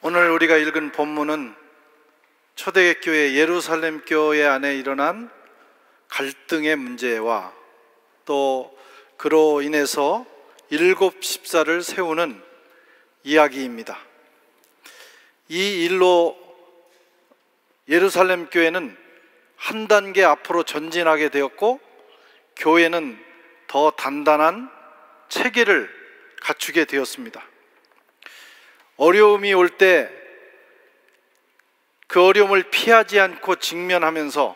오늘 우리가 읽은 본문은 초대교회 예루살렘 교회 안에 일어난 갈등의 문제와 또 그로 인해서 7 집사를 세우는 이야기입니다. 이 일로 예루살렘 교회는 한 단계 앞으로 전진하게 되었고, 교회는 더 단단한 체계를 갖추게 되었습니다. 어려움이 올 때 그 어려움을 피하지 않고 직면하면서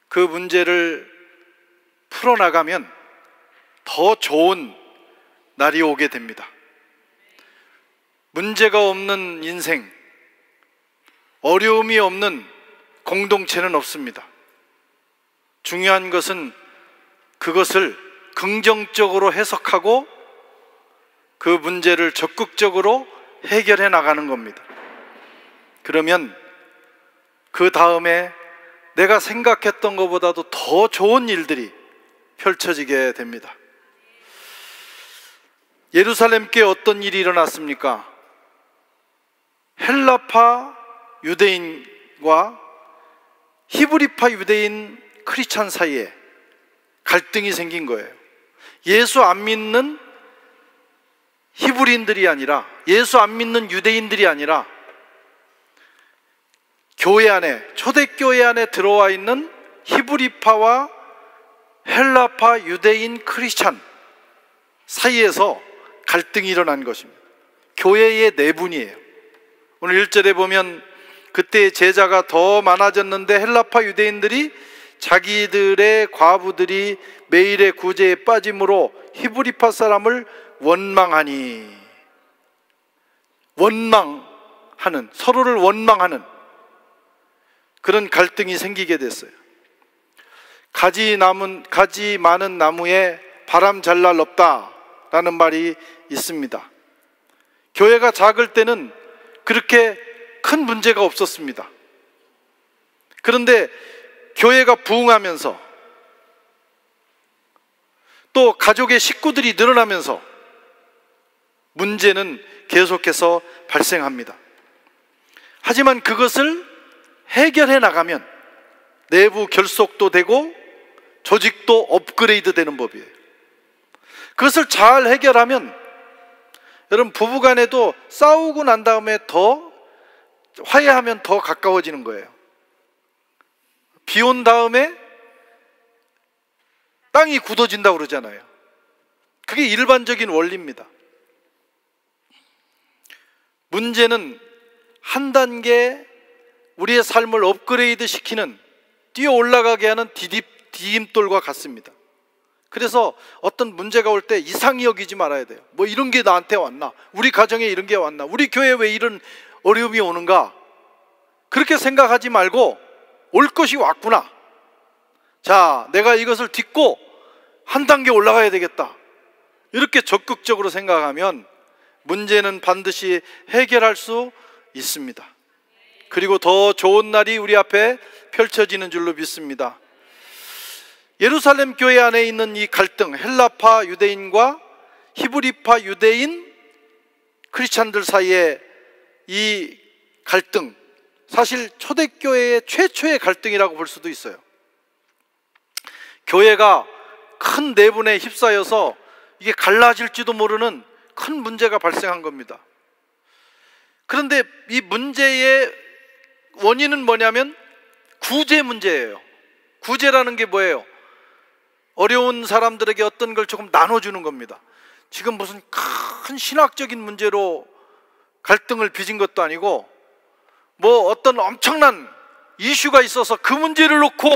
그 문제를 풀어나가면 더 좋은 날이 오게 됩니다. 문제가 없는 인생, 어려움이 없는 공동체는 없습니다. 중요한 것은 그것을 긍정적으로 해석하고 그 문제를 적극적으로 해결해 나가는 겁니다. 그러면 그 다음에 내가 생각했던 것보다도 더 좋은 일들이 펼쳐지게 됩니다. 예루살렘 교회에 어떤 일이 일어났습니까? 헬라파 유대인과 히브리파 유대인 크리스찬 사이에 갈등이 생긴 거예요. 예수 안 믿는 히브리인들이 아니라, 예수 안 믿는 유대인들이 아니라 교회 안에, 초대교회 안에 들어와 있는 히브리파와 헬라파 유대인 크리스찬 사이에서 갈등이 일어난 것입니다. 교회의 내분이에요. 오늘 1절에 보면 그때 제자가 더 많아졌는데 헬라파 유대인들이 자기들의 과부들이 매일의 구제에 빠짐으로 히브리파 사람을 원망하니, 원망하는, 서로를 원망하는 그런 갈등이 생기게 됐어요. 가지 많은 나무에 바람 잘 날 없다라는 말이 있습니다. 교회가 작을 때는 그렇게 큰 문제가 없었습니다. 그런데 교회가 부흥하면서 또 가족의 식구들이 늘어나면서 문제는 계속해서 발생합니다. 하지만 그것을 해결해 나가면 내부 결속도 되고 조직도 업그레이드 되는 법이에요. 그것을 잘 해결하면, 여러분, 부부간에도 싸우고 난 다음에 더 화해하면 더 가까워지는 거예요. 비 온 다음에 땅이 굳어진다고 그러잖아요. 그게 일반적인 원리입니다. 문제는 한 단계 우리의 삶을 업그레이드 시키는, 뛰어 올라가게 하는 디딤돌과 같습니다. 그래서 어떤 문제가 올 때 이상히 여기지 말아야 돼요. 뭐 이런 게 나한테 왔나? 우리 가정에 이런 게 왔나? 우리 교회에 왜 이런 어려움이 오는가? 그렇게 생각하지 말고 올 것이 왔구나. 자, 내가 이것을 딛고 한 단계 올라가야 되겠다. 이렇게 적극적으로 생각하면 문제는 반드시 해결할 수 있습니다. 그리고 더 좋은 날이 우리 앞에 펼쳐지는 줄로 믿습니다. 예루살렘 교회 안에 있는 이 갈등, 헬라파 유대인과 히브리파 유대인 크리스찬들 사이의 이 갈등, 사실 초대교회의 최초의 갈등이라고 볼 수도 있어요. 교회가 큰 내분에 휩싸여서 이게 갈라질지도 모르는 큰 문제가 발생한 겁니다. 그런데 이 문제의 원인은 뭐냐면 구제 문제예요. 구제라는 게 뭐예요? 어려운 사람들에게 어떤 걸 조금 나눠주는 겁니다. 지금 무슨 큰 신학적인 문제로 갈등을 빚은 것도 아니고, 뭐 어떤 엄청난 이슈가 있어서 그 문제를 놓고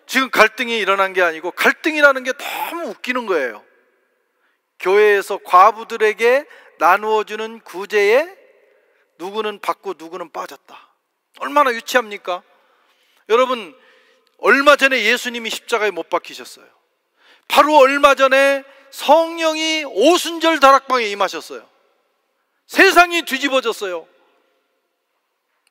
지금 갈등이 일어난 게 아니고, 갈등이라는 게 너무 웃기는 거예요. 교회에서 과부들에게 나누어주는 구제에 누구는 받고 누구는 빠졌다. 얼마나 유치합니까? 여러분, 얼마 전에 예수님이 십자가에 못 박히셨어요. 바로 얼마 전에 성령이 오순절 다락방에 임하셨어요. 세상이 뒤집어졌어요.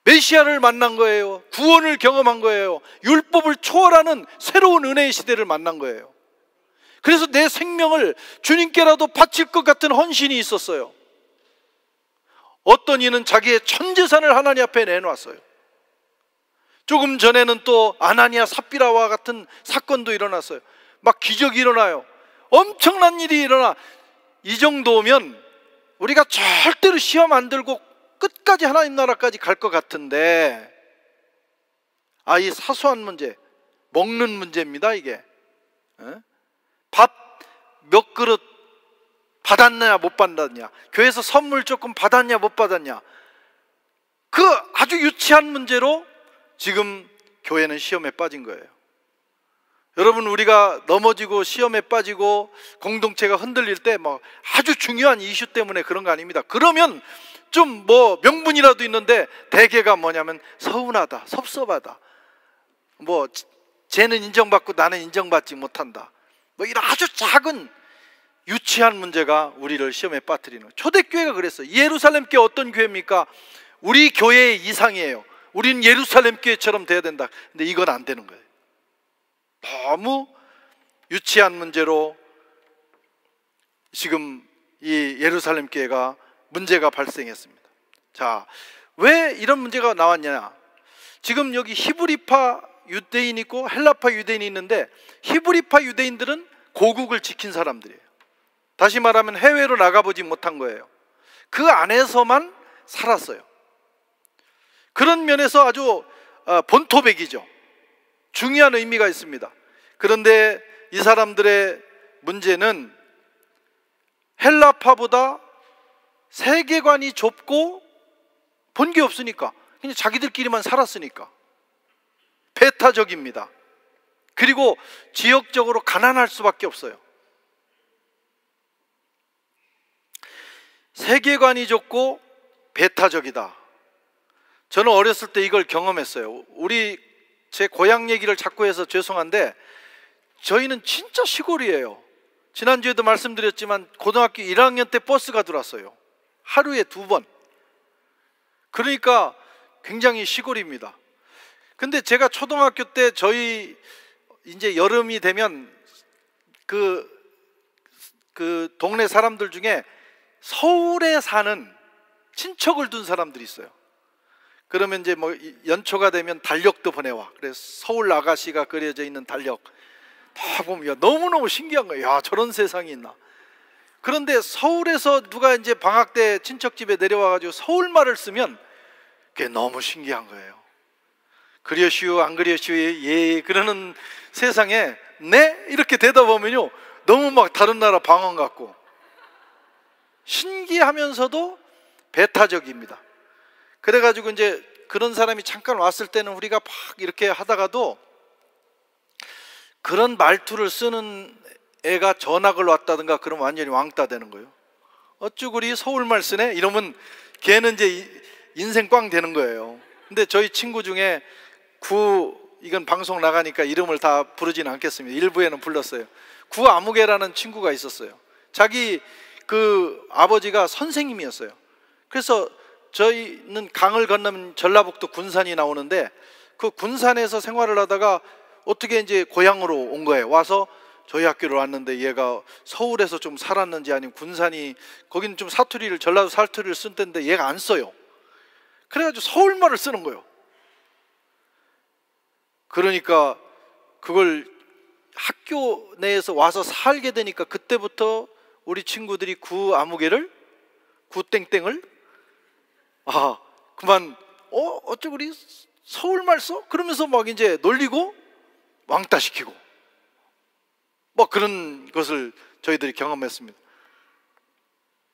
메시아를 만난 거예요. 구원을 경험한 거예요. 율법을 초월하는 새로운 은혜의 시대를 만난 거예요. 그래서 내 생명을 주님께라도 바칠 것 같은 헌신이 있었어요. 어떤 이는 자기의 전 재산을 하나님 앞에 내놓았어요. 조금 전에는 또 아나니아 삽비라와 같은 사건도 일어났어요. 막 기적이 일어나요. 엄청난 일이 일어나. 이 정도면 우리가 절대로 시험 안 들고 끝까지 하나님 나라까지 갈 것 같은데, 이 사소한 문제, 먹는 문제입니다. 이게 밥 몇 그릇 받았냐 못 받았냐, 교회에서 선물 조금 받았냐 못 받았냐, 그 아주 유치한 문제로 지금 교회는 시험에 빠진 거예요. 여러분, 우리가 넘어지고 시험에 빠지고 공동체가 흔들릴 때 뭐 아주 중요한 이슈 때문에 그런 거 아닙니다. 그러면 좀 뭐 명분이라도 있는데 대개가 뭐냐면 서운하다, 섭섭하다, 뭐 쟤는 인정받고 나는 인정받지 못한다, 뭐 이런 아주 작은 유치한 문제가 우리를 시험에 빠뜨리는 거예요. 초대교회가 그랬어요. 예루살렘 교회 어떤 교회입니까? 우리 교회의 이상이에요. 우리는 예루살렘 교회처럼 돼야 된다. 근데 이건 안 되는 거예요. 너무 유치한 문제로 지금 이 예루살렘 교회가 문제가 발생했습니다. 자, 왜 이런 문제가 나왔냐? 지금 여기 히브리파 유대인 있고 헬라파 유대인이 있는데, 히브리파 유대인들은 고국을 지킨 사람들이에요. 다시 말하면 해외로 나가보지 못한 거예요. 그 안에서만 살았어요. 그런 면에서 아주 본토백이죠. 중요한 의미가 있습니다. 그런데 이 사람들의 문제는 헬라파보다 세계관이 좁고 본 게 없으니까, 그냥 자기들끼리만 살았으니까 배타적입니다. 그리고 지역적으로 가난할 수밖에 없어요. 세계관이 좁고 배타적이다. 저는 어렸을 때 이걸 경험했어요. 제 고향 얘기를 자꾸 해서 죄송한데, 저희는 진짜 시골이에요. 지난주에도 말씀드렸지만 고등학교 1학년 때 버스가 들어왔어요. 하루에 2번. 그러니까 굉장히 시골입니다. 근데 제가 초등학교 때 저희 이제 여름이 되면 그 동네 사람들 중에 서울에 사는 친척을 둔 사람들이 있어요. 그러면 이제 뭐 연초가 되면 달력도 보내와. 그래서 서울 아가씨가 그려져 있는 달력 다 보면 너무너무 신기한 거예요. 야, 저런 세상이 있나. 그런데 서울에서 누가 이제 방학 때 친척집에 내려와가지고 서울말을 쓰면 그게 너무 신기한 거예요. 그려시오 안 그려시오 예 그러는 세상에 네? 이렇게 되다 보면요, 너무 막 다른 나라 방언 같고 신기하면서도 배타적입니다. 그래가지고 이제 그런 사람이 잠깐 왔을 때는 우리가 막 이렇게 하다가도 그런 말투를 쓰는 애가 전학을 왔다든가 그러면 완전히 왕따 되는 거예요. 어쭈구리 서울말 쓰네? 이러면 걔는 이제 인생 꽝 되는 거예요. 근데 저희 친구 중에 이건 방송 나가니까 이름을 다 부르지는 않겠습니다. 일부에는 불렀어요. 구아무개라는 친구가 있었어요. 자기 그 아버지가 선생님이었어요. 그래서 저희는 강을 건너면 전라북도 군산이 나오는데, 그 군산에서 생활을 하다가 어떻게 이제 고향으로 온 거예요. 와서 저희 학교를 왔는데 얘가 서울에서 좀 살았는지 아니면 군산이, 거기는 좀 전라도 사투리를 쓴 데인데 얘가 안 써요. 그래가지고 서울말을 쓰는 거예요. 그러니까 그걸 학교 내에서 와서 살게 되니까 그때부터 우리 친구들이 구아무개를, 구땡땡을 그만 어쩌고 우리 서울말 써? 그러면서 막 이제 놀리고 왕따시키고 뭐 그런 것을 저희들이 경험했습니다.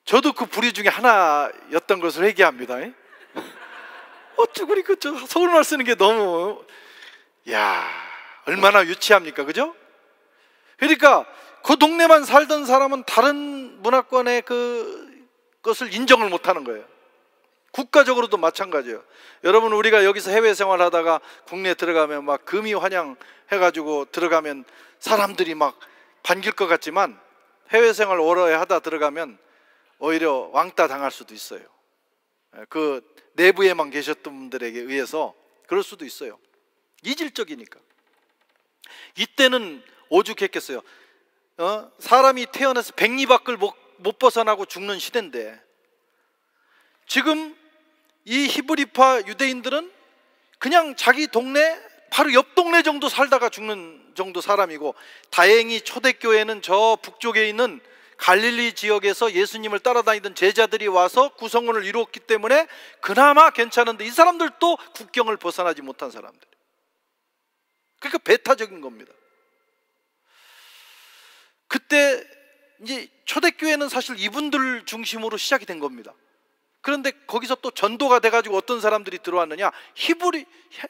저도 그 부류 중에 하나였던 것을 회개합니다. 어쩌고 우리 저 서울말 쓰는 게 너무, 야, 얼마나 유치합니까, 그죠? 그러니까 그 동네만 살던 사람은 다른 문화권의 그것을 인정을 못하는 거예요. 국가적으로도 마찬가지예요. 여러분, 우리가 여기서 해외 생활하다가 국내에 들어가면 막 금이 환영 해가지고 들어가면 사람들이 막 반길 것 같지만, 해외 생활 오래 하다 들어가면 오히려 왕따 당할 수도 있어요. 그 내부에만 계셨던 분들에게 의해서 그럴 수도 있어요. 이질적이니까. 이때는 오죽했겠어요. 사람이 태어나서 백리 밖을 못 벗어나고 죽는 시대인데, 지금 이 히브리파 유대인들은 그냥 자기 동네 바로 옆 동네 정도 살다가 죽는 정도 사람이고, 다행히 초대교회는 저 북쪽에 있는 갈릴리 지역에서 예수님을 따라다니던 제자들이 와서 구성원을 이루었기 때문에 그나마 괜찮은데, 이 사람들도 국경을 벗어나지 못한 사람들. 그러니까 배타적인 겁니다. 그때 이제 초대교회는 사실 이분들 중심으로 시작이 된 겁니다. 그런데 거기서 또 전도가 돼가지고 어떤 사람들이 들어왔느냐,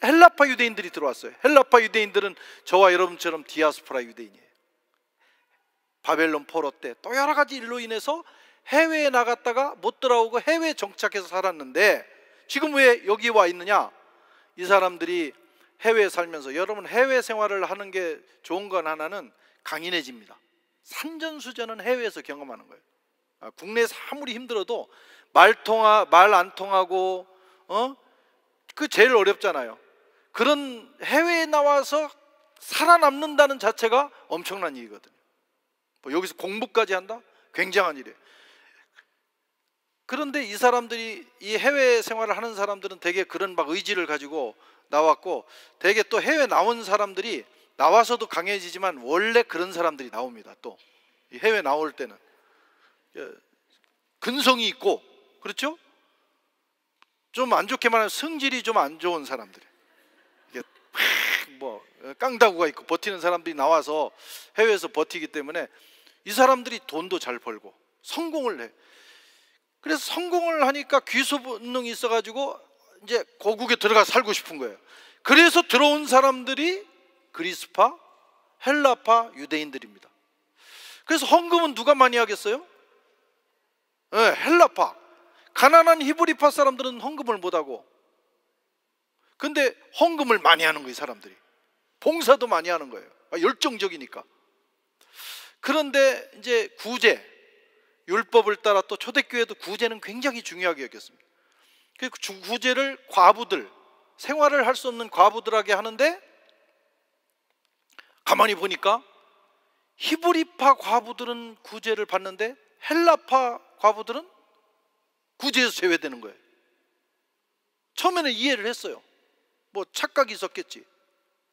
헬라파 유대인들이 들어왔어요. 헬라파 유대인들은 저와 여러분처럼 디아스포라 유대인이에요. 바벨론 포로 때 또 여러 가지 일로 인해서 해외에 나갔다가 못 돌아오고 해외에 정착해서 살았는데, 지금 왜 여기 와 있느냐? 이 사람들이 해외에 살면서, 여러분 해외 생활을 하는 게 좋은 건 하나는 강인해집니다. 산전수전은 해외에서 경험하는 거예요. 국내에서 아무리 힘들어도 말 안 통하고 그 제일 어렵잖아요. 그런 해외에 나와서 살아남는다는 자체가 엄청난 일이거든요. 뭐 여기서 공부까지 한다? 굉장한 일이에요. 그런데 이 사람들이, 이 해외 생활을 하는 사람들은 되게 그런 막 의지를 가지고 나왔고, 되게 또 해외 나온 사람들이 나와서도 강해지지만 원래 그런 사람들이 나옵니다. 또 해외 나올 때는 근성이 있고, 그렇죠? 좀 안 좋게 말하면 성질이 좀 안 좋은 사람들, 이게 뭐 깡다구가 있고 버티는 사람들이 나와서 해외에서 버티기 때문에 이 사람들이 돈도 잘 벌고 성공을 해. 그래서 성공을 하니까 귀소 본능이 있어가지고 이제 고국에 들어가 살고 싶은 거예요. 그래서 들어온 사람들이 그리스파, 헬라파 유대인들입니다. 그래서 헌금은 누가 많이 하겠어요? 네, 헬라파. 가난한 히브리파 사람들은 헌금을 못하고, 근데 헌금을 많이 하는 거예요. 사람들이 봉사도 많이 하는 거예요. 열정적이니까. 그런데 이제 구제, 율법을 따라 또 초대교회도 구제는 굉장히 중요하게 여겼습니다. 그 구제를 과부들, 생활을 할 수 없는 과부들에게 하는데, 가만히 보니까 히브리파 과부들은 구제를 받는데 헬라파 과부들은 구제에서 제외되는 거예요. 처음에는 이해를 했어요. 뭐 착각이 있었겠지.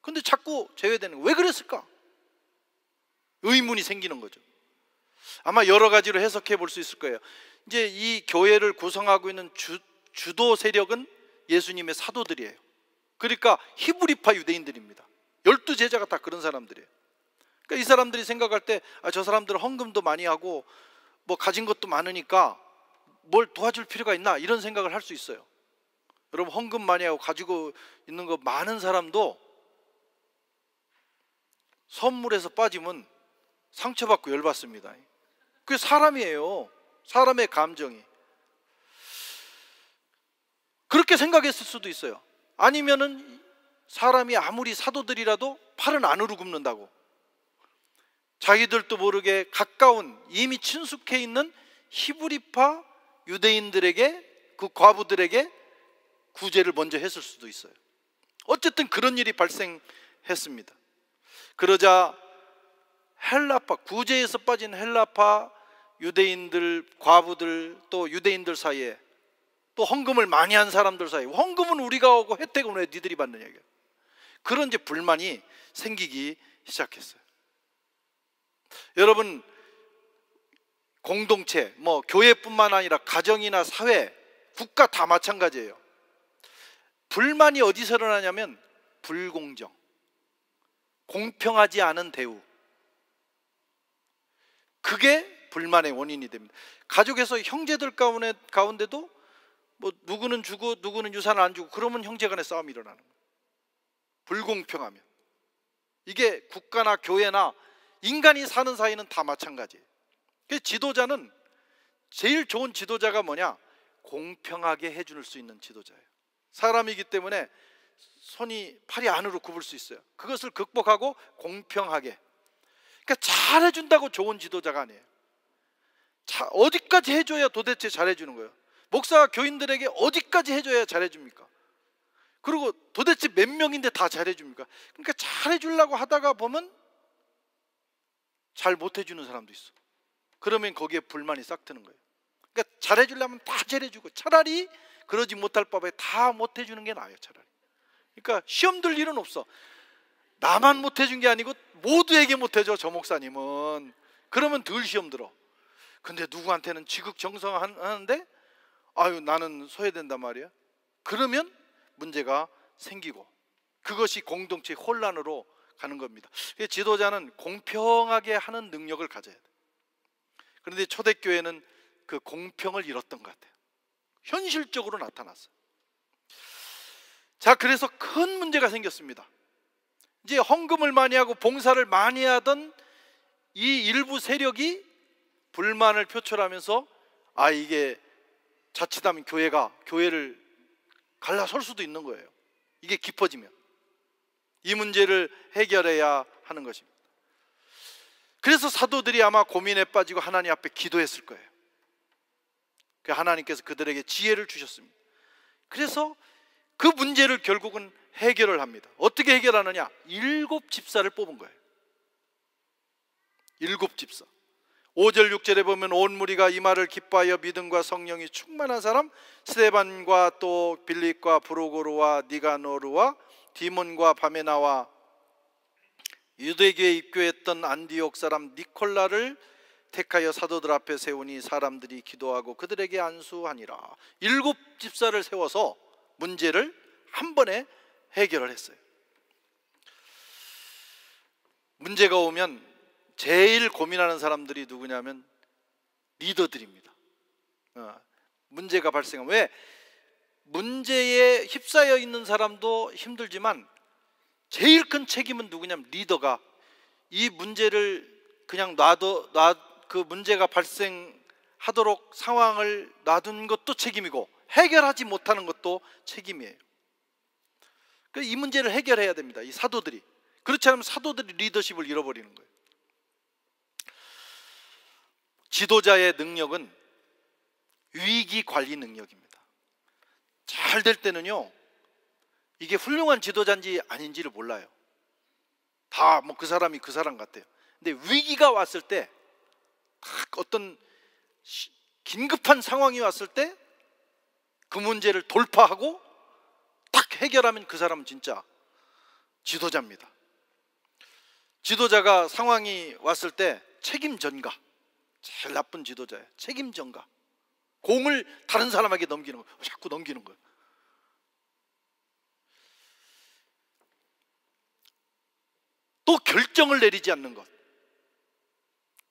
근데 자꾸 제외되는 거예요. 왜 그랬을까? 의문이 생기는 거죠. 아마 여러 가지로 해석해 볼 수 있을 거예요. 이제 이 교회를 구성하고 있는 주도 세력은 예수님의 사도들이에요. 그러니까 히브리파 유대인들입니다. 12제자가 다 그런 사람들이에요. 그러니까 이 사람들이 생각할 때, 저 사람들은 헌금도 많이 하고 뭐 가진 것도 많으니까 뭘 도와줄 필요가 있나, 이런 생각을 할 수 있어요. 여러분, 헌금 많이 하고 가지고 있는 거 많은 사람도 선물에서 빠지면 상처받고 열받습니다. 그게 사람이에요. 사람의 감정이. 그렇게 생각했을 수도 있어요. 아니면은 사람이 아무리 사도들이라도 팔은 안으로 굽는다고, 자기들도 모르게 가까운, 이미 친숙해 있는 히브리파 유대인들에게, 그 과부들에게 구제를 먼저 했을 수도 있어요. 어쨌든 그런 일이 발생했습니다. 그러자 헬라파, 구제에서 빠진 헬라파 유대인들, 과부들, 또 유대인들 사이에, 또 헌금을 많이 한 사람들 사이에, 헌금은 우리가 하고 혜택은 왜 니들이 받느냐, 그런 이제 불만이 생기기 시작했어요. 여러분, 공동체, 뭐 교회뿐만 아니라 가정이나 사회, 국가 다 마찬가지예요. 불만이 어디서 일어나냐면 불공정, 공평하지 않은 대우, 그게 불만의 원인이 됩니다. 가족에서 형제들 가운데도 뭐 누구는 주고 누구는 유산을 안 주고, 그러면 형제간의 싸움이 일어나는 거예요. 불공평하면. 이게 국가나 교회나 인간이 사는 사이는 다 마찬가지예요. 그래서 지도자는, 제일 좋은 지도자가 뭐냐? 공평하게 해줄 수 있는 지도자예요. 사람이기 때문에 팔이 안으로 굽을 수 있어요. 그것을 극복하고 공평하게, 그러니까 잘해준다고 좋은 지도자가 아니에요. 어디까지 해줘야 도대체 잘해주는 거예요? 목사가 교인들에게 어디까지 해줘야 잘해줍니까? 그리고 도대체 몇 명인데 다 잘해줍니까? 그러니까 잘해주려고 하다가 보면 잘 못해주는 사람도 있어. 그러면 거기에 불만이 싹 트는 거예요. 그러니까 잘해주려면 다 잘해주고, 차라리 그러지 못할 바에 다 못해주는 게 나아요. 차라리. 그러니까 시험 들 일은 없어. 나만 못해준 게 아니고 모두에게 못해줘, 저 목사님은. 그러면 덜 시험 들어. 근데 누구한테는 지극정성하는데 아유 나는 소외된단 말이야. 그러면 문제가 생기고, 그것이 공동체의 혼란으로 가는 겁니다. 지도자는 공평하게 하는 능력을 가져야 돼. 그런데 초대교회는 그 공평을 잃었던 것 같아요. 현실적으로 나타났어요. 자, 그래서 큰 문제가 생겼습니다. 이제 헌금을 많이 하고 봉사를 많이 하던 이 일부 세력이 불만을 표출하면서 아, 이게 자칫하면 교회를 갈라설 수도 있는 거예요. 이게 깊어지면 이 문제를 해결해야 하는 것입니다. 그래서 사도들이 아마 고민에 빠지고 하나님 앞에 기도했을 거예요. 하나님께서 그들에게 지혜를 주셨습니다. 그래서 그 문제를 결국은 해결을 합니다. 어떻게 해결하느냐? 7 집사를 뽑은 거예요. 7 집사. 5절 6절에 보면 온 무리가 이 말을 기뻐하여 믿음과 성령이 충만한 사람 스데반과 또 빌립과 브로고르와 니가노르와 디몬과 바메나와 유대교에 입교했던 안디옥 사람 니콜라를 택하여 사도들 앞에 세우니 사람들이 기도하고 그들에게 안수하니라. 7 집사를 세워서 문제를 한 번에 해결을 했어요. 문제가 오면 제일 고민하는 사람들이 누구냐면 리더들입니다. 문제가 발생하면, 왜? 문제에 휩싸여 있는 사람도 힘들지만 제일 큰 책임은 누구냐면 리더가 이 문제를 그냥 그 문제가 발생하도록 상황을 놔둔 것도 책임이고 해결하지 못하는 것도 책임이에요. 그래서 이 문제를 해결해야 됩니다. 이 사도들이. 그렇지 않으면 사도들이 리더십을 잃어버리는 거예요. 지도자의 능력은 위기 관리 능력입니다. 잘 될 때는요, 이게 훌륭한 지도자인지 아닌지를 몰라요. 다 뭐 그 사람이 그 사람 같아요. 근데 위기가 왔을 때, 어떤 긴급한 상황이 왔을 때 그 문제를 돌파하고 딱 해결하면 그 사람은 진짜 지도자입니다. 지도자가 상황이 왔을 때 책임 전가, 제일 나쁜 지도자예요. 책임 전가. 공을 다른 사람에게 넘기는 거예요. 자꾸 넘기는 거예요. 또 결정을 내리지 않는 것,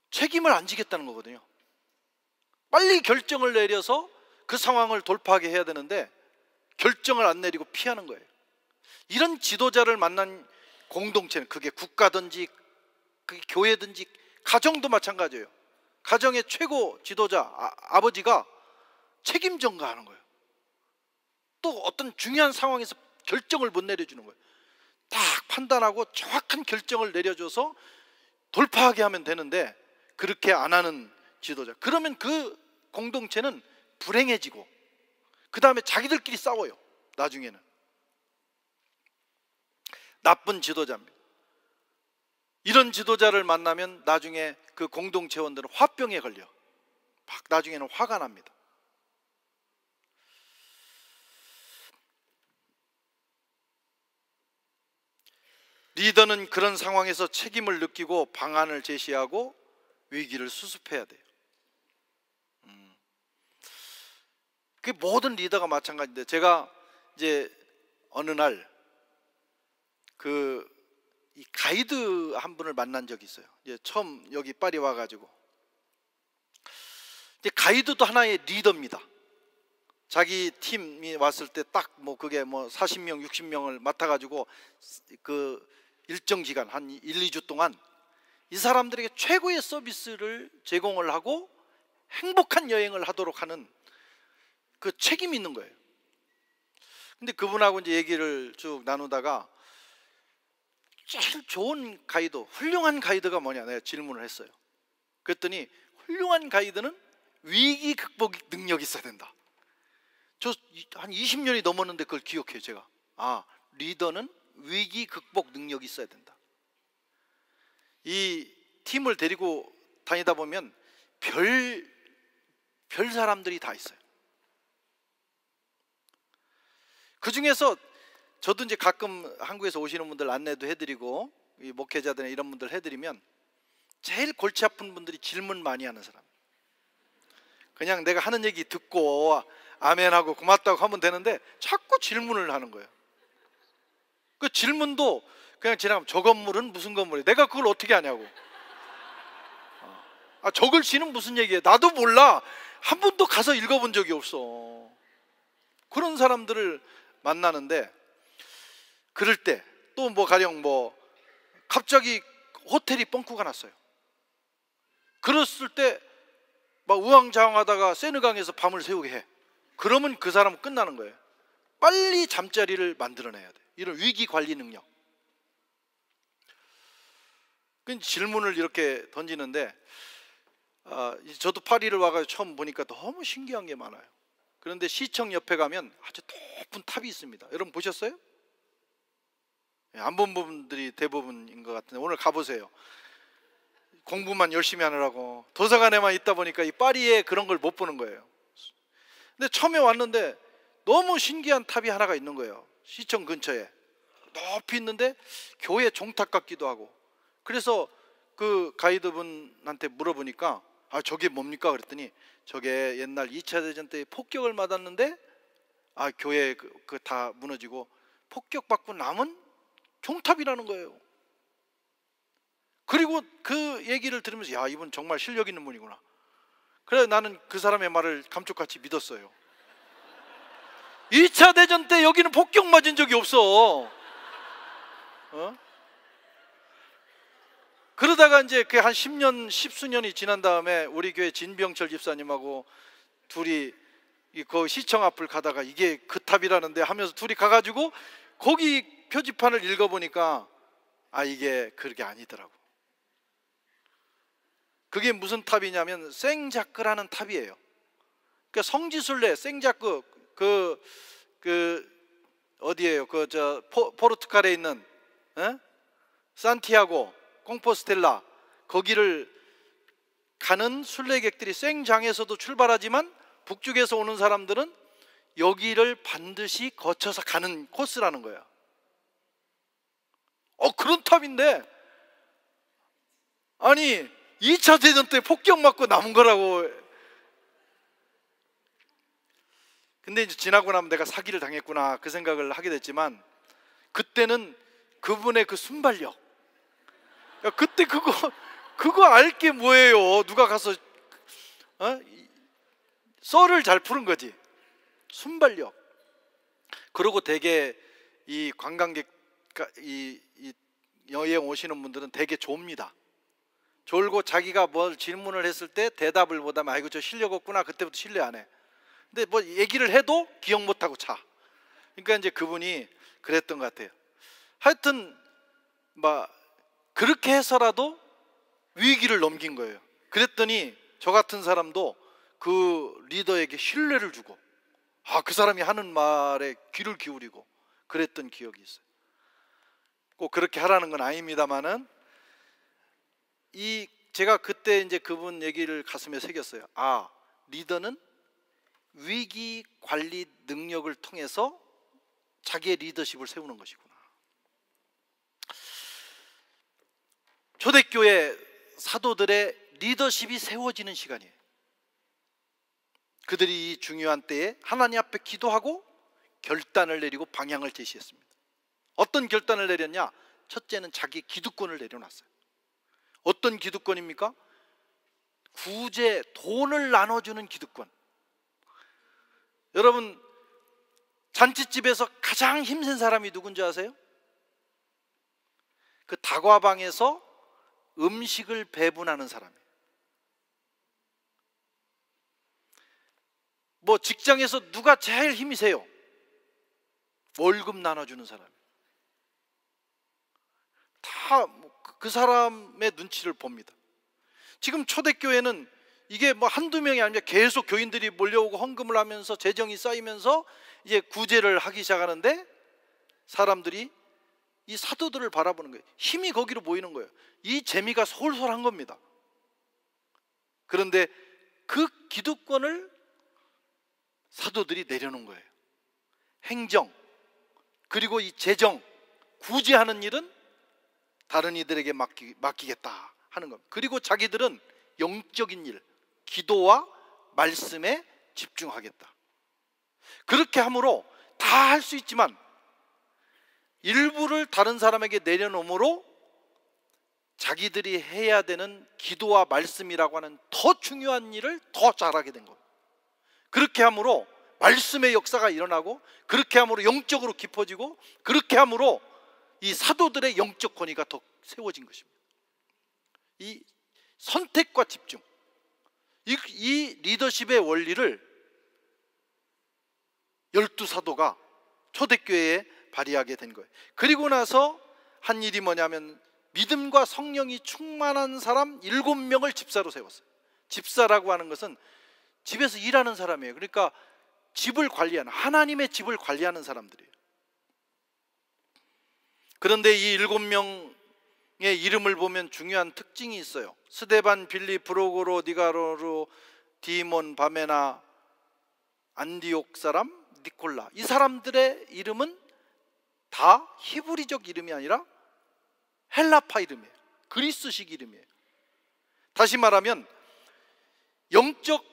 책임을 안 지겠다는 거거든요. 빨리 결정을 내려서 그 상황을 돌파하게 해야 되는데 결정을 안 내리고 피하는 거예요. 이런 지도자를 만난 공동체는, 그게 국가든지 그게 교회든지 가정도 마찬가지예요. 가정의 최고 지도자, 아버지가 책임 전가하는 거예요. 또 어떤 중요한 상황에서 결정을 못 내려주는 거예요. 딱 판단하고 정확한 결정을 내려줘서 돌파하게 하면 되는데 그렇게 안 하는 지도자, 그러면 그 공동체는 불행해지고 그 다음에 자기들끼리 싸워요. 나중에는 나쁜 지도자입니다. 이런 지도자를 만나면 나중에 그 공동체원들은 화병에 걸려. 나중에는 화가 납니다. 리더는 그런 상황에서 책임을 느끼고 방안을 제시하고 위기를 수습해야 돼요. 그 모든 리더가 마찬가지인데, 제가 이제 어느 날 이 가이드 한 분을 만난 적이 있어요. 이제 처음 여기 파리 와가지고. 이제 가이드도 하나의 리더입니다. 자기 팀이 왔을 때 딱 뭐 그게 뭐 40명, 60명을 맡아가지고 그 일정 기간 한 1, 2주 동안 이 사람들에게 최고의 서비스를 제공을 하고 행복한 여행을 하도록 하는 그 책임이 있는 거예요. 근데 그분하고 이제 얘기를 쭉 나누다가 제일 좋은 가이드, 훌륭한 가이드가 뭐냐 내가 질문을 했어요. 그랬더니 훌륭한 가이드는 위기 극복 능력이 있어야 된다. 저 한 20년이 넘었는데 그걸 기억해요. 제가 리더는 위기 극복 능력이 있어야 된다. 이 팀을 데리고 다니다 보면 별 사람들이 다 있어요. 그 중에서 저도 이제 가끔 한국에서 오시는 분들 안내도 해드리고 이 목회자들이나 이런 분들 해드리면 제일 골치 아픈 분들이 질문 많이 하는 사람. 그냥 내가 하는 얘기 듣고 아멘하고 고맙다고 하면 되는데 자꾸 질문을 하는 거예요. 그 질문도 그냥 지나가면 저 건물은 무슨 건물이에요? 내가 그걸 어떻게 아냐고. 저 글씨는 무슨 얘기예요? 나도 몰라. 한 번도 가서 읽어본 적이 없어. 그런 사람들을 만나는데, 그럴 때 또 뭐 가령 뭐 갑자기 호텔이 뻥크가 났어요. 그랬을 때 막 우왕좌왕하다가 세느강에서 밤을 새우게 해. 그러면 그 사람은 끝나는 거예요. 빨리 잠자리를 만들어내야 돼. 이런 위기 관리 능력. 질문을 이렇게 던지는데, 저도 파리를 와가지고 처음 보니까 너무 신기한 게 많아요. 그런데 시청 옆에 가면 아주 높은 탑이 있습니다. 여러분 보셨어요? 안 본 분들이 대부분인 것 같은데 오늘 가보세요. 공부만 열심히 하느라고 도서관에만 있다 보니까 이 파리에 그런 걸 못 보는 거예요. 근데 처음에 왔는데 너무 신기한 탑이 하나가 있는 거예요. 시청 근처에 높이 있는데 교회 종탑 같기도 하고. 그래서 그 가이드분한테 물어보니까 저게 뭡니까? 그랬더니 저게 옛날 2차 대전 때 폭격을 맞았는데 교회 그 다 무너지고 폭격받고 남은 종탑이라는 거예요. 그리고 그 얘기를 들으면서 야, 이분 정말 실력 있는 분이구나. 그래 나는 그 사람의 말을 감쪽같이 믿었어요. 2차 대전 때 여기는 폭격 맞은 적이 없어. 그러다가 이제 그 한 10년, 10수년이 지난 다음에 우리 교회 진병철 집사님하고 둘이 그 시청 앞을 가다가 이게 그 탑이라는데 하면서 둘이 가가지고 거기 표지판을 읽어보니까 이게 그게 아니더라고. 그게 무슨 탑이냐면 생자크라는 탑이에요. 그러니까 성지순례 생자크 어디예요? 포르투갈에 있는 산티아고 콩포스텔라 거기를 가는 순례객들이 생장에서도 출발하지만 북쪽에서 오는 사람들은 여기를 반드시 거쳐서 가는 코스라는 거야. 그런 탑인데 아니 2차 대전 때 폭격 맞고 남은 거라고. 근데 이제 지나고 나면 내가 사기를 당했구나 그 생각을 하게 됐지만 그때는 그분의 그 순발력, 그때 그거 알 게 뭐예요? 누가 가서 썰을 잘 푸는 거지. 순발력. 그리고 되게 이 관광객 이 여행 오시는 분들은 되게 좁니다. 졸고 자기가 뭘 질문을 했을 때 대답을 못하면 아이고 저 실력 없구나 그때부터 신뢰 안 해. 근데 뭐 얘기를 해도 기억 못하고 차. 그러니까 이제 그분이 그랬던 것 같아요. 하여튼 막 그렇게 해서라도 위기를 넘긴 거예요. 그랬더니 저 같은 사람도 그 리더에게 신뢰를 주고 그 사람이 하는 말에 귀를 기울이고 그랬던 기억이 있어요. 꼭 그렇게 하라는 건 아닙니다만은 제가 그때 이제 그분 얘기를 가슴에 새겼어요. 리더는 위기 관리 능력을 통해서 자기의 리더십을 세우는 것이구나. 초대교회 사도들의 리더십이 세워지는 시간이에요. 그들이 이 중요한 때에 하나님 앞에 기도하고 결단을 내리고 방향을 제시했습니다. 어떤 결단을 내렸냐? 첫째는 자기 기득권을 내려놨어요. 어떤 기득권입니까? 구제, 돈을 나눠주는 기득권. 여러분 잔치집에서 가장 힘센 사람이 누군지 아세요? 그 다과방에서 음식을 배분하는 사람이에요. 뭐 직장에서 누가 제일 힘이 세요? 월급 나눠주는 사람이에요. 다 그 사람의 눈치를 봅니다. 지금 초대교회는 이게 뭐 한두 명이 아니라 계속 교인들이 몰려오고 헌금을 하면서 재정이 쌓이면서 이제 구제를 하기 시작하는데 사람들이 이 사도들을 바라보는 거예요. 힘이 거기로 모이는 거예요. 이 재미가 솔솔한 겁니다. 그런데 그 기득권을 사도들이 내려놓은 거예요. 행정, 그리고 이 재정, 구제하는 일은 다른 이들에게 맡기겠다 하는 겁니다. 그리고 자기들은 영적인 일, 기도와 말씀에 집중하겠다. 그렇게 함으로 다 할 수 있지만 일부를 다른 사람에게 내려놓음으로 자기들이 해야 되는 기도와 말씀이라고 하는 더 중요한 일을 더 잘하게 된 겁니다. 그렇게 함으로 말씀의 역사가 일어나고, 그렇게 함으로 영적으로 깊어지고, 그렇게 함으로 이 사도들의 영적 권위가 더 세워진 것입니다. 이 선택과 집중, 이 리더십의 원리를 12사도가 초대교회에 발휘하게 된 거예요. 그리고 나서 한 일이 뭐냐면 믿음과 성령이 충만한 사람 7명을 집사로 세웠어요. 집사라고 하는 것은 집에서 일하는 사람이에요. 그러니까 집을 관리하는, 하나님의 집을 관리하는 사람들이에요. 그런데 이 7명의 이름을 보면 중요한 특징이 있어요. 스데반, 빌리, 브로고로, 니가노르, 디몬, 바메나, 안디옥 사람, 니콜라. 이 사람들의 이름은 다 히브리적 이름이 아니라 헬라파 이름이에요. 그리스식 이름이에요. 다시 말하면 영적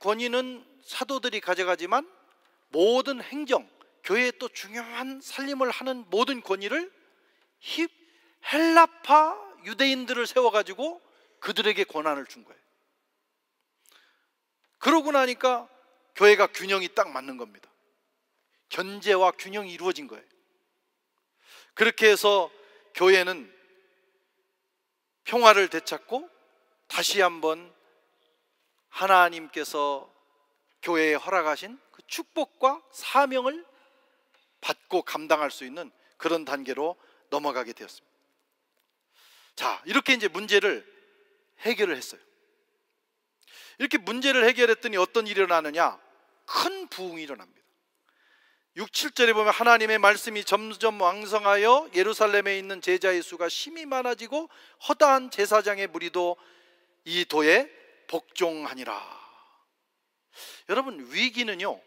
권위는 사도들이 가져가지만 모든 행정, 교회의 또 중요한 살림을 하는 모든 권위를 헬라파 유대인들을 세워가지고 그들에게 권한을 준 거예요. 그러고 나니까 교회가 균형이 딱 맞는 겁니다. 견제와 균형이 이루어진 거예요. 그렇게 해서 교회는 평화를 되찾고 다시 한번 하나님께서 교회에 허락하신 그 축복과 사명을 받고 감당할 수 있는 그런 단계로 넘어가게 되었습니다. 자, 이렇게 이제 문제를 해결을 했어요. 이렇게 문제를 해결했더니 어떤 일이 일어나느냐? 큰 부흥이 일어납니다. 6, 7절에 보면 하나님의 말씀이 점점 왕성하여 예루살렘에 있는 제자의 수가 심히 많아지고 허다한 제사장의 무리도 이 도에 복종하니라. 여러분, 위기는요,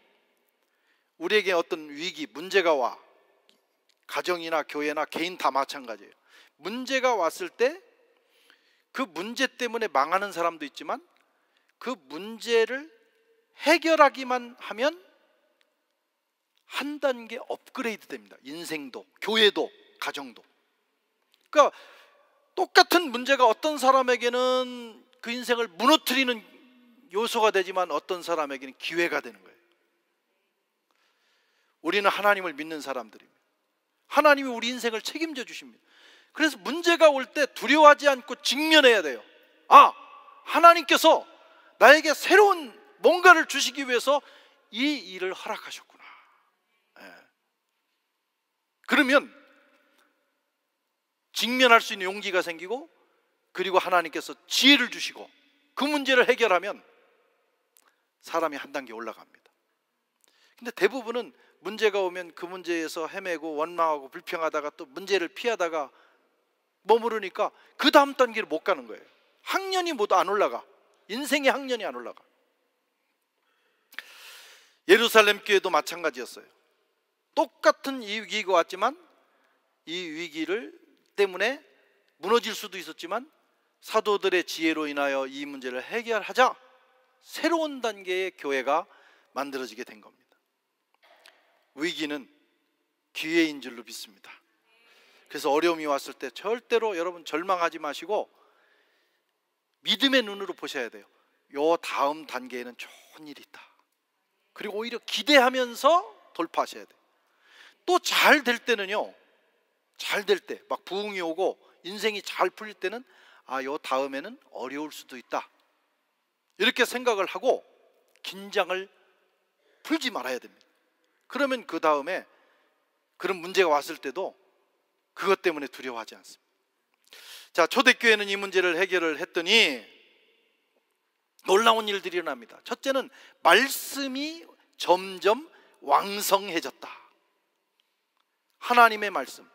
우리에게 어떤 위기, 문제가 와, 가정이나 교회나 개인 다 마찬가지예요. 문제가 왔을 때 그 문제 때문에 망하는 사람도 있지만 그 문제를 해결하기만 하면 한 단계 업그레이드 됩니다. 인생도, 교회도, 가정도. 그러니까 똑같은 문제가 어떤 사람에게는 그 인생을 무너뜨리는 요소가 되지만 어떤 사람에게는 기회가 되는 거예요. 우리는 하나님을 믿는 사람들입니다. 하나님이 우리 인생을 책임져 주십니다. 그래서 문제가 올 때 두려워하지 않고 직면해야 돼요. 아, 하나님께서 나에게 새로운 뭔가를 주시기 위해서 이 일을 허락하셨구나. 그러면 직면할 수 있는 용기가 생기고, 그리고 하나님께서 지혜를 주시고 그 문제를 해결하면 사람이 한 단계 올라갑니다. 근데 대부분은 문제가 오면 그 문제에서 헤매고 원망하고 불평하다가 또 문제를 피하다가 머무르니까 그 다음 단계를 못 가는 거예요. 학년이 모두 안 올라가. 인생의 학년이 안 올라가. 예루살렘 교회도 마찬가지였어요. 똑같은 이 위기가 왔지만 이 위기를 때문에 무너질 수도 있었지만 사도들의 지혜로 인하여 이 문제를 해결하자 새로운 단계의 교회가 만들어지게 된 겁니다. 위기는 기회인 줄로 믿습니다. 그래서 어려움이 왔을 때 절대로 여러분 절망하지 마시고 믿음의 눈으로 보셔야 돼요. 요 다음 단계에는 좋은 일이 있다. 그리고 오히려 기대하면서 돌파하셔야 돼요. 또 잘 될 때는요, 잘 될 때 막 부흥이 오고 인생이 잘 풀릴 때는 아, 요 다음에는 어려울 수도 있다, 이렇게 생각을 하고 긴장을 풀지 말아야 됩니다. 그러면 그 다음에 그런 문제가 왔을 때도 그것 때문에 두려워하지 않습니다. 자, 초대교회는 이 문제를 해결을 했더니 놀라운 일들이 일어납니다. 첫째는 말씀이 점점 왕성해졌다. 하나님의 말씀.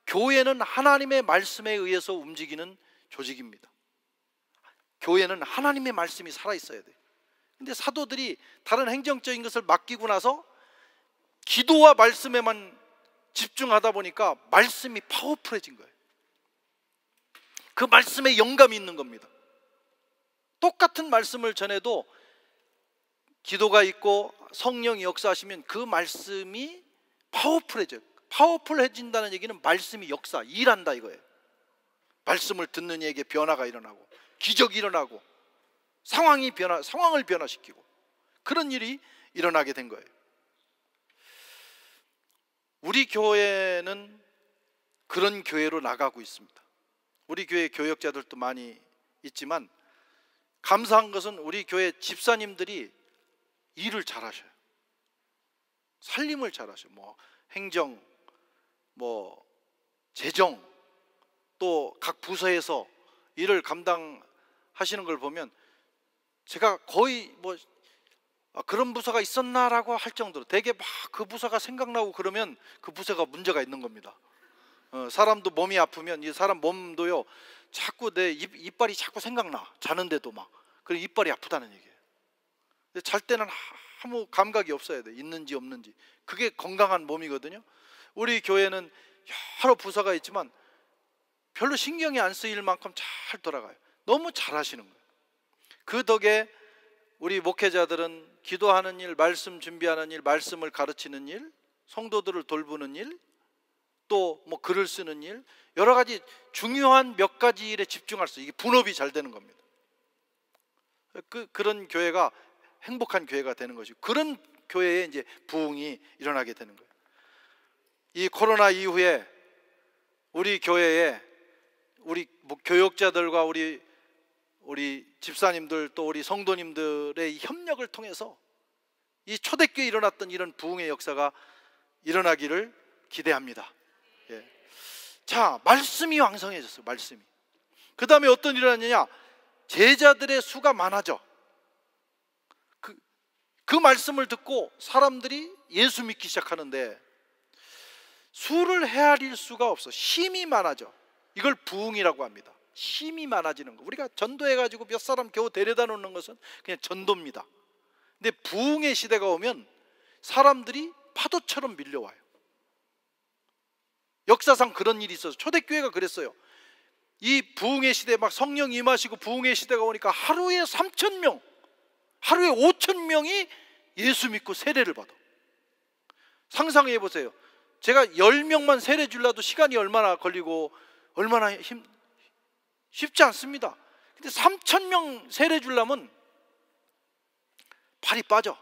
교회는 하나님의 말씀에 의해서 움직이는 조직입니다. 교회는 하나님의 말씀이 살아있어야 돼요. 근데 사도들이 다른 행정적인 것을 맡기고 나서 기도와 말씀에만 집중하다 보니까 말씀이 파워풀해진 거예요. 그 말씀에 영감이 있는 겁니다. 똑같은 말씀을 전해도 기도가 있고 성령이 역사하시면 그 말씀이 파워풀해져요. 파워풀해진다는 얘기는 말씀이 역사, 일한다 이거예요. 말씀을 듣는 이에게 변화가 일어나고 기적이 일어나고 상황을 변화시키고 그런 일이 일어나게 된 거예요. 우리 교회는 그런 교회로 나가고 있습니다. 우리 교회 교역자들도 많이 있지만 감사한 것은 우리 교회 집사님들이 일을 잘하셔요. 살림을 잘하셔요. 뭐 행정, 뭐 재정, 또 각 부서에서 일을 감당하시는 걸 보면 제가 거의 뭐 그런 부서가 있었나라고 할 정도로 되게 막 그 부서가 생각나고 그러면 그 부서가 문제가 있는 겁니다. 사람도 몸이 아프면 이 사람 몸도요 자꾸 내 이빨이 자꾸 생각나. 자는데도 막 그래 이빨이 아프다는 얘기예요. 근데 잘 때는 아무 감각이 없어야 돼. 있는지 없는지. 그게 건강한 몸이거든요. 우리 교회는 여러 부서가 있지만 별로 신경이 안 쓰일 만큼 잘 돌아가요. 너무 잘하시는 거예요. 그 덕에 우리 목회자들은 기도하는 일, 말씀 준비하는 일, 말씀을 가르치는 일, 성도들을 돌보는 일, 또 뭐 글을 쓰는 일, 여러 가지 중요한 몇 가지 일에 집중할 수, 이게 분업이 잘 되는 겁니다. 그런 교회가 행복한 교회가 되는 것이고, 그런 교회에 이제 부흥이 일어나게 되는 거예요. 이 코로나 이후에 우리 교회에 우리 교역자들과 우리 집사님들 또 우리 성도님들의 협력을 통해서 이 초대교회에 일어났던 이런 부흥의 역사가 일어나기를 기대합니다. 예. 자, 말씀이 왕성해졌어요. 말씀이. 그 다음에 어떤 일이 일어났느냐, 제자들의 수가 많아져. 그 말씀을 듣고 사람들이 예수 믿기 시작하는데 수를 헤아릴 수가 없어. 힘이 많아져. 이걸 부흥이라고 합니다. 힘이 많아지는 거. 우리가 전도해가지고 몇 사람 겨우 데려다 놓는 것은 그냥 전도입니다. 근데 부흥의 시대가 오면 사람들이 파도처럼 밀려와요. 역사상 그런 일이 있어서 초대교회가 그랬어요. 이 부흥의 시대, 막 성령 임하시고 부흥의 시대가 오니까 하루에 3,000명, 하루에 5,000명이 예수 믿고 세례를 받아. 상상해 보세요. 제가 10명만 세례 주려도 시간이 얼마나 걸리고 얼마나 쉽지 않습니다. 근데 3,000명 세례 주려면 발이 빠져.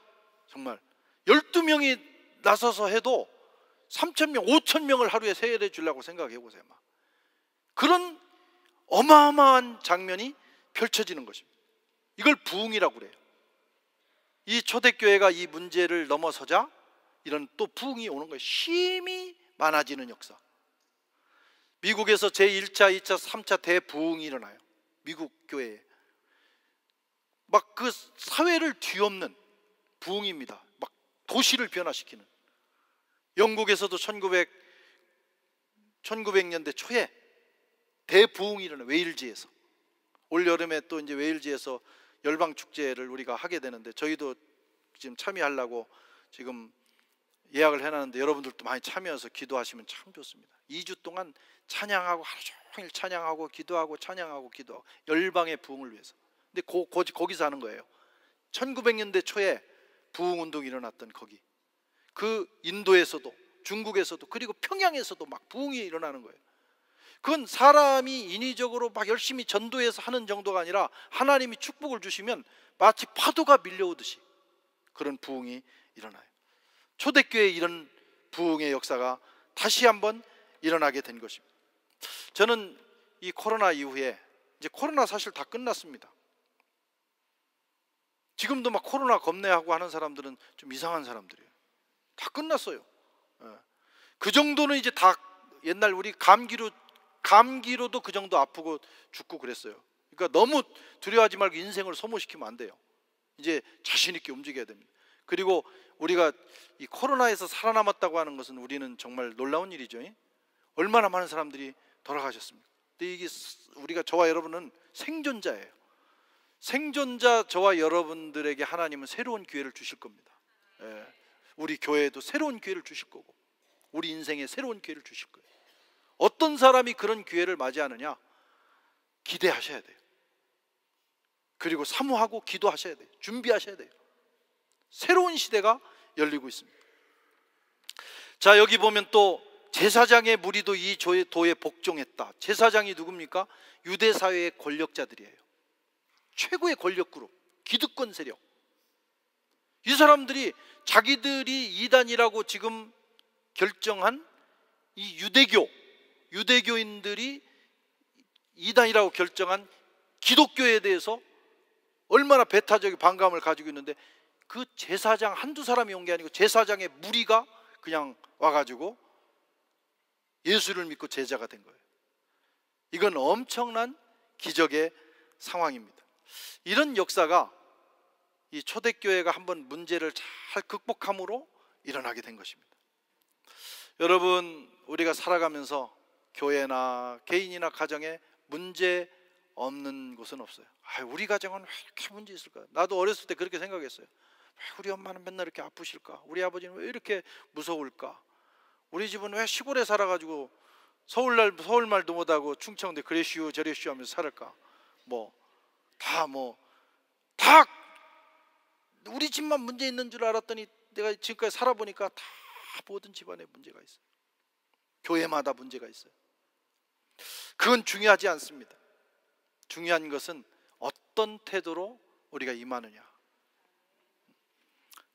정말 12명이 나서서 해도 3,000명, 5,000명을 하루에 세례 주려고 생각해 보세요. 막. 그런 어마어마한 장면이 펼쳐지는 것입니다. 이걸 부흥이라고 그래요. 이 초대교회가 이 문제를 넘어서자 이런 또 부흥이 오는 거예요. 힘이 많아지는 역사. 미국에서 제1차, 2차, 3차 대부흥이 일어나요. 미국 교회에. 막 그 사회를 뒤엎는 부흥입니다. 막 도시를 변화시키는. 영국에서도 1900년대 초에 대부흥이 일어나요. 웨일즈에서. 올 여름에 또 이제 웨일즈에서 열방 축제를 우리가 하게 되는데 저희도 지금 참여하려고 지금 예약을 해놨는데 여러분들도 많이 참여해서 기도하시면 참 좋습니다. 2주 동안 찬양하고 하루 종일 찬양하고 기도하고 찬양하고 기도하고 열방의 부흥을 위해서. 근데 거기서 하는 거예요. 1900년대 초에 부흥운동이 일어났던 거기. 그 인도에서도 중국에서도 그리고 평양에서도 막 부흥이 일어나는 거예요. 그건 사람이 인위적으로 막 열심히 전도해서 하는 정도가 아니라 하나님이 축복을 주시면 마치 파도가 밀려오듯이 그런 부흥이 일어나요. 초대교회에 이런 부흥의 역사가 다시 한번 일어나게 된 것입니다. 저는 이 코로나 이후에, 이제 코로나 사실 다 끝났습니다. 지금도 막 코로나 겁내하고 하는 사람들은 좀 이상한 사람들이에요. 다 끝났어요. 그 정도는 이제 다 옛날 우리 감기로도 그 정도 아프고 죽고 그랬어요. 그러니까 너무 두려워하지 말고 인생을 소모시키면 안 돼요. 이제 자신 있게 움직여야 됩니다. 그리고 우리가 이 코로나에서 살아남았다고 하는 것은 우리는 정말 놀라운 일이죠. 얼마나 많은 사람들이 돌아가셨습니까? 근데 이게 우리가, 저와 여러분은 생존자예요. 생존자 저와 여러분들에게 하나님은 새로운 기회를 주실 겁니다. 우리 교회에도 새로운 기회를 주실 거고, 우리 인생에 새로운 기회를 주실 거예요. 어떤 사람이 그런 기회를 맞이하느냐? 기대하셔야 돼요. 그리고 사모하고 기도하셔야 돼요. 준비하셔야 돼요. 새로운 시대가 열리고 있습니다. 자, 여기 보면 또 제사장의 무리도 이 도에 복종했다. 제사장이 누굽니까? 유대 사회의 권력자들이에요. 최고의 권력 그룹, 기득권 세력. 이 사람들이 자기들이 이단이라고 지금 결정한 이 유대교인들이 이단이라고 결정한 기독교에 대해서 얼마나 배타적인 반감을 가지고 있는데, 그 제사장 한두 사람이 온 게 아니고 제사장의 무리가 그냥 와가지고 예수를 믿고 제자가 된 거예요. 이건 엄청난 기적의 상황입니다. 이런 역사가 이 초대교회가 한번 문제를 잘 극복함으로 일어나게 된 것입니다. 여러분, 우리가 살아가면서 교회나 개인이나 가정에 문제 없는 곳은 없어요. 우리 가정은 왜 이렇게 문제 있을까? 나도 어렸을 때 그렇게 생각했어요. 왜 우리 엄마는 맨날 이렇게 아프실까? 우리 아버지는 왜 이렇게 무서울까? 우리 집은 왜 시골에 살아가지고 서울말도 못하고 충청도 그래시오 저래시오 하면서 살을까? 다 우리 집만 문제 있는 줄 알았더니 내가 지금까지 살아보니까 다 모든 집안에 문제가 있어요. 교회마다 문제가 있어요. 그건 중요하지 않습니다. 중요한 것은 어떤 태도로 우리가 임하느냐.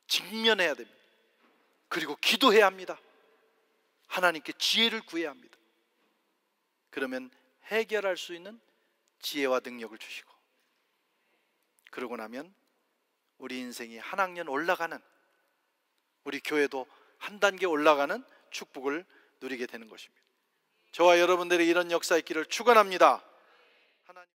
직면해야 됩니다. 그리고 기도해야 합니다. 하나님께 지혜를 구해야 합니다. 그러면 해결할 수 있는 지혜와 능력을 주시고, 그러고 나면 우리 인생이 한 학년 올라가는, 우리 교회도 한 단계 올라가는 축복을 누리게 되는 것입니다. 저와 여러분들의 이런 역사 있기를 축원합니다.